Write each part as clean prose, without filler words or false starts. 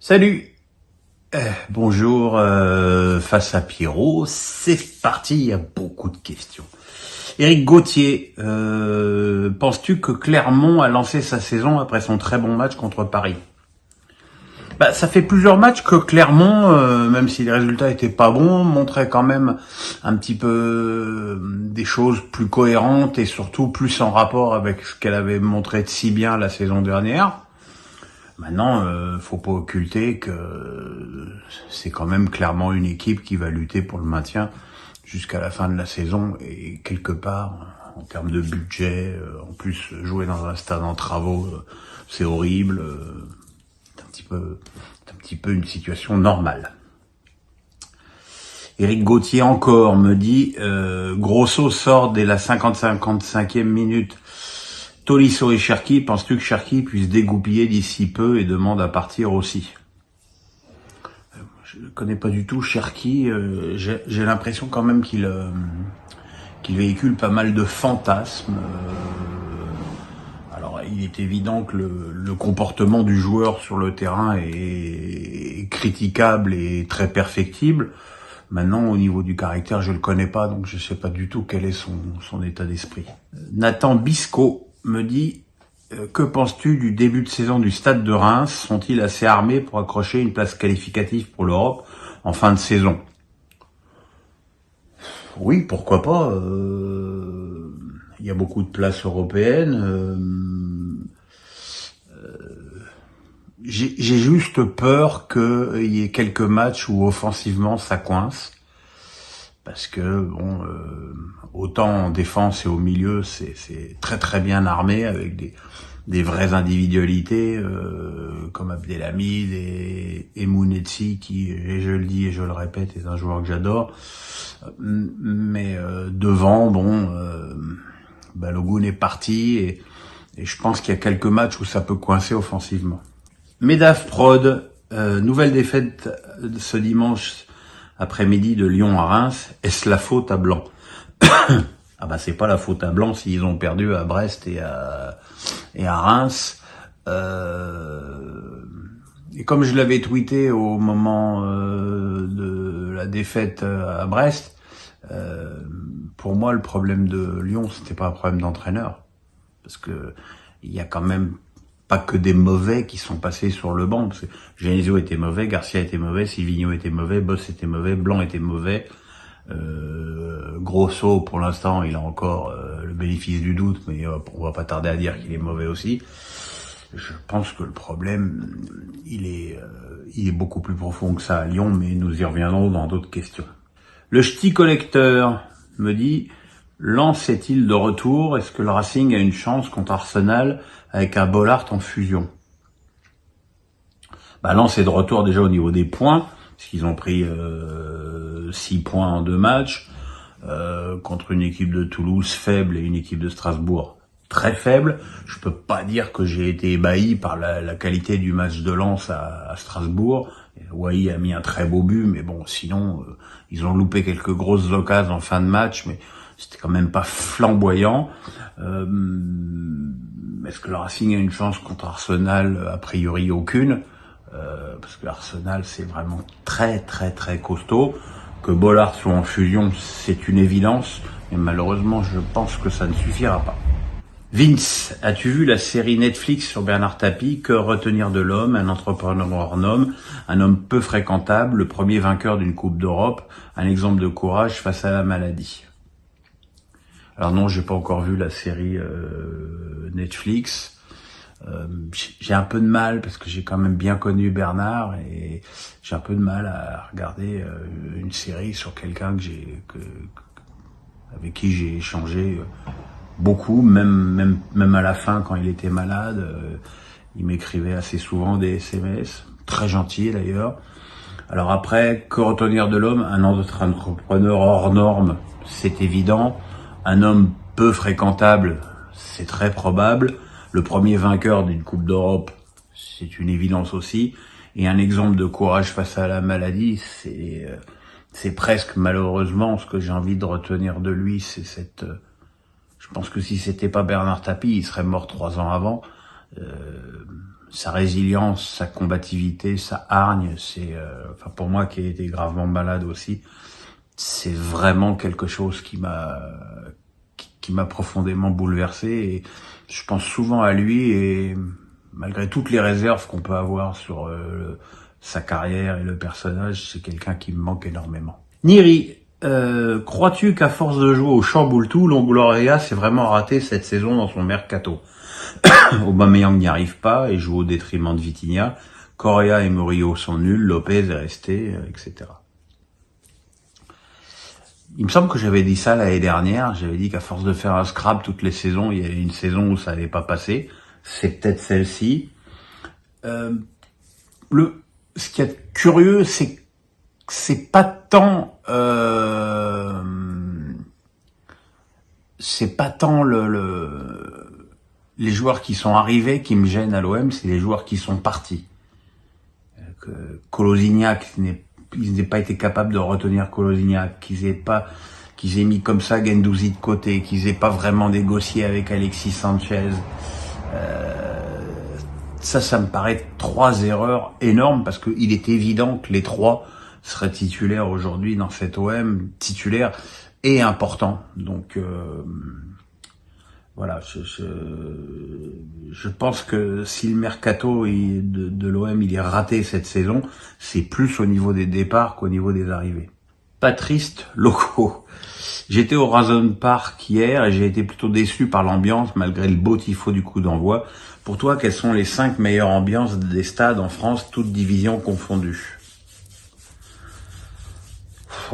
Salut. Bonjour, face à Pierrot, c'est parti, il y a beaucoup de questions. Éric Gauthier, penses-tu que Clermont a lancé sa saison après son très bon match contre Paris? Ça fait plusieurs matchs que Clermont, même si les résultats étaient pas bons, montrait quand même un petit peu des choses plus cohérentes et surtout plus en rapport avec ce qu'elle avait montré de si bien la saison dernière. Maintenant, faut pas occulter que c'est quand même clairement une équipe qui va lutter pour le maintien jusqu'à la fin de la saison et quelque part, en termes de budget, en plus jouer dans un stade en travaux, c'est horrible. C'est un petit peu une situation normale. Éric Gauthier encore me dit Grosso sort dès la 55e minute. Tolisso et Cherki, penses-tu que Cherki puisse dégoupiller d'ici peu et demande à partir aussi? Je ne connais pas du tout Cherki, j'ai l'impression quand même qu'il véhicule pas mal de fantasmes. Alors il est évident que le comportement du joueur sur le terrain est critiquable et très perfectible. Maintenant, au niveau du caractère, je le connais pas, donc je sais pas du tout quel est son état d'esprit. Nathan Bisco me dit que penses-tu du début de saison du Stade de Reims? Sont-ils assez armés pour accrocher une place qualificative pour l'Europe en fin de saison? Oui, pourquoi pas. Il y a beaucoup de places européennes. J'ai juste peur qu'il y ait quelques matchs où offensivement ça coince. Parce que bon, autant en défense et au milieu, c'est très très bien armé avec des vraies individualités comme Abdelhamid et Mounetsi qui, et je le dis et je le répète, est un joueur que j'adore. Mais devant, bon, Balogun est parti et je pense qu'il y a quelques matchs où ça peut coincer offensivement. Medaf Prod, nouvelle défaite ce dimanche après-midi de Lyon à Reims. Est-ce la faute à Blanc? C'est pas la faute à Blanc s'ils ont perdu à Brest et à Reims. Et comme je l'avais tweeté au moment de la défaite à Brest, pour moi le problème de Lyon c'était pas un problème d'entraîneur, parce que il y a quand même pas que des mauvais qui sont passés sur le banc. Parce que Genesio était mauvais, Garcia était mauvais, Silvino était mauvais, Boss était mauvais, Blanc était mauvais. Grosso, pour l'instant, il a encore le bénéfice du doute, mais on va pas tarder à dire qu'il est mauvais aussi. Je pense que le problème, il est beaucoup plus profond que ça à Lyon, mais nous y reviendrons dans d'autres questions. Le ch'ti collecteur me dit Lens est-il de retour? Est-ce que le Racing a une chance contre Arsenal avec un Bollaert en fusion? Lens est de retour déjà au niveau des points, puisqu'ils ont pris 6 points en 2 matchs, contre une équipe de Toulouse faible et une équipe de Strasbourg très faible. Je peux pas dire que j'ai été ébahi par la qualité du match de Lens à Strasbourg. Wai a mis un très beau but, mais bon, sinon, ils ont loupé quelques grosses occasions en fin de match, mais c'était quand même pas flamboyant. Est-ce que le Racing a une chance contre Arsenal? A priori aucune, parce que Arsenal c'est vraiment très très très costaud. Que Bollaert soit en fusion, c'est une évidence, mais malheureusement je pense que ça ne suffira pas. Vince, as-tu vu la série Netflix sur Bernard Tapie? Que retenir de l'homme? Un entrepreneur hors norme, un homme peu fréquentable, le premier vainqueur d'une Coupe d'Europe, un exemple de courage face à la maladie. Alors non, j'ai pas encore vu la série Netflix. J'ai un peu de mal parce que j'ai quand même bien connu Bernard et j'ai un peu de mal à regarder une série sur quelqu'un avec qui j'ai échangé beaucoup, même à la fin quand il était malade, il m'écrivait assez souvent des SMS, très gentil d'ailleurs. Alors après, que retenir de l'homme? Un entrepreneur hors norme, c'est évident. Un homme peu fréquentable, c'est très probable. Le premier vainqueur d'une Coupe d'Europe, c'est une évidence aussi. Et un exemple de courage face à la maladie, c'est presque malheureusement ce que j'ai envie de retenir de lui, c'est cette... Je pense que si c'était pas Bernard Tapie, il serait mort 3 ans avant. sa résilience, sa combativité, sa hargne, c'est, enfin pour moi qui ai été gravement malade aussi, c'est vraiment quelque chose qui m'a profondément bouleversé. Et je pense souvent à lui et malgré toutes les réserves qu'on peut avoir sur sa carrière et le personnage, c'est quelqu'un qui me manque énormément. Niri, crois-tu qu'à force de jouer au Chamboultou, Longoria s'est vraiment raté cette saison dans son mercato? Aubameyang n'y arrive pas et joue au détriment de Vitinha. Correa et Murillo sont nuls, Lopez est resté, etc. Il me semble que j'avais dit ça l'année dernière. J'avais dit qu'à force de faire un scrap toutes les saisons, il y avait une saison où ça n'allait pas passer. C'est peut-être celle-ci. Ce qui est curieux, c'est pas tant les joueurs qui sont arrivés qui me gênent à l'OM, c'est les joueurs qui sont partis. Kolasinac ils n'aient pas été capables de retenir Kolasinac, qu'ils aient mis comme ça Guendouzi de côté, qu'ils aient pas vraiment négocié avec Alexis Sanchez. Ça me paraît 3 erreurs énormes parce qu'il est évident que les 3 seraient titulaires aujourd'hui dans cet OM, titulaire et important. Donc voilà, je pense que si le mercato de l'OM il est raté cette saison, c'est plus au niveau des départs qu'au niveau des arrivées. Pas triste, locaux. J'étais au Horizon Park hier et j'ai été plutôt déçu par l'ambiance malgré le beau tifo du coup d'envoi. Pour toi, quelles sont les 5 meilleures ambiances des stades en France, toutes divisions confondues?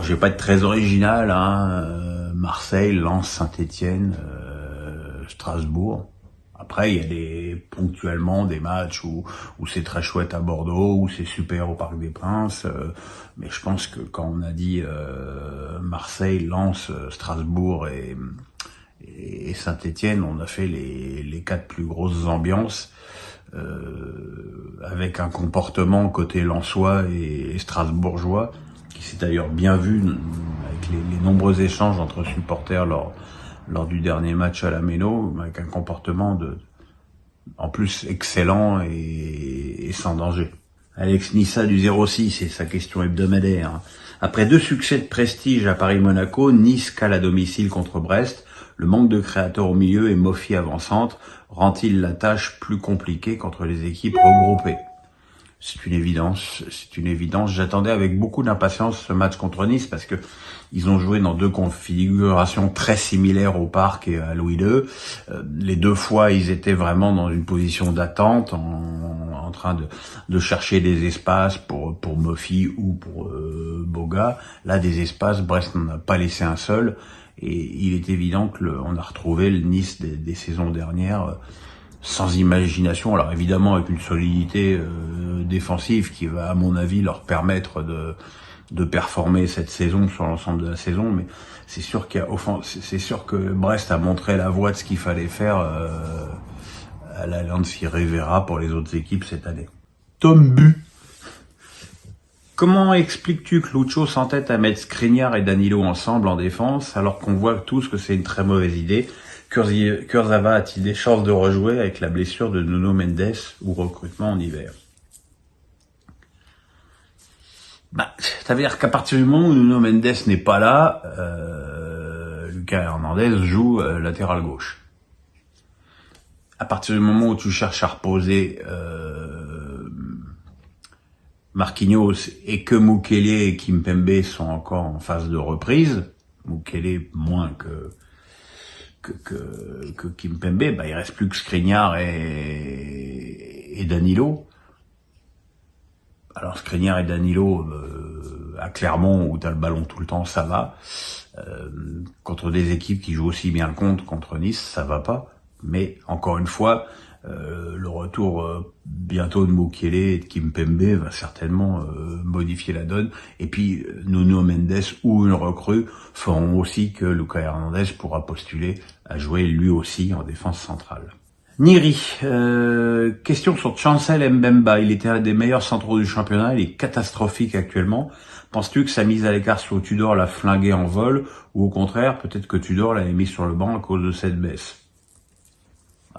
Je vais pas être très original, hein. Marseille, Lens, Saint-Étienne, Strasbourg. Après, il y a ponctuellement des matchs où c'est très chouette à Bordeaux, où c'est super au Parc des Princes. Mais je pense que quand on a dit Marseille, Lens, Strasbourg et Saint-Étienne, on a fait les 4 plus grosses ambiances, avec un comportement côté lensois et strasbourgeois, qui s'est d'ailleurs bien vu avec les nombreux échanges entre supporters lors du dernier match à la Méno, avec un comportement en plus excellent et sans danger. Alex Nissa du 06, c'est sa question hebdomadaire. Après 2 succès de prestige à Paris-Monaco, Nice cale à domicile contre Brest. Le manque de créateurs au milieu et Mofi avant-centre rend-il la tâche plus compliquée contre les équipes regroupées? C'est une évidence, J'attendais avec beaucoup d'impatience ce match contre Nice parce que ils ont joué dans 2 configurations très similaires au Parc et à Louis II. Les 2 fois, ils étaient vraiment dans une position d'attente, en train de chercher des espaces pour Mofi ou pour Boga. Là, des espaces, Brest n'en a pas laissé un seul. Et il est évident que on a retrouvé le Nice des saisons dernières, sans imagination, alors évidemment avec une solidité défensive qui va à mon avis leur permettre de performer cette saison sur l'ensemble de la saison, mais c'est sûr c'est sûr que Brest a montré la voie de ce qu'il fallait faire à l'Allianz Rivera pour les autres équipes cette année. Tom Bu. Comment expliques-tu que Lucho s'entête à mettre Skriniar et Danilo ensemble en défense alors qu'on voit tous que c'est une très mauvaise idée? Kurzawa a-t-il des chances de rejouer avec la blessure de Nuno Mendes ou recrutement en hiver? Ça veut dire qu'à partir du moment où Nuno Mendes n'est pas là, Lucas Hernandez joue latéral gauche. À partir du moment où tu cherches à reposer Marquinhos et que Mukele et Kimpembe sont encore en phase de reprise, Mukele moins que Kimpembe, il reste plus que Skriniar et Danilo. Alors Skriniar et Danilo à Clermont où t'as le ballon tout le temps, ça va. Contre des équipes qui jouent aussi bien le contre Nice, ça va pas. Mais encore une fois, le retour bientôt de Mukele et de Kimpembe va certainement modifier la donne. Et puis Nuno Mendes ou une recrue feront aussi que Lucas Hernandez pourra postuler à jouer lui aussi en défense centrale. Niri, question sur Chancel Mbemba. Il était un des meilleurs centraux du championnat, il est catastrophique actuellement. Penses-tu que sa mise à l'écart sur Tudor l'a flingué en vol ou au contraire, peut-être que Tudor l'avait mis sur le banc à cause de cette baisse?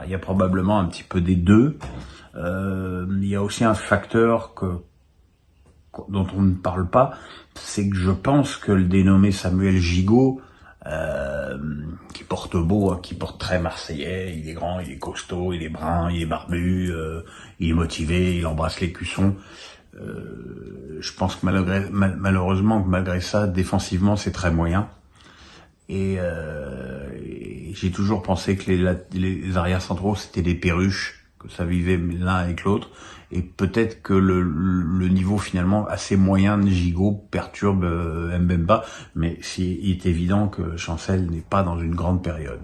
Alors, il y a probablement un petit peu des deux. Il y a aussi un facteur dont on ne parle pas, c'est que je pense que le dénommé Samuel Gigot, qui porte beau, qui porte très marseillais, il est grand, il est costaud, il est brun, il est barbu, il est motivé, il embrasse les cuissons. Je pense que malheureusement, malgré ça, défensivement, c'est très moyen. Et j'ai toujours pensé que les arrières centraux, c'était des perruches, que ça vivait l'un avec l'autre. Et peut-être que le niveau finalement assez moyen de Gigot perturbe Mbemba, mais il est évident que Chancel n'est pas dans une grande période.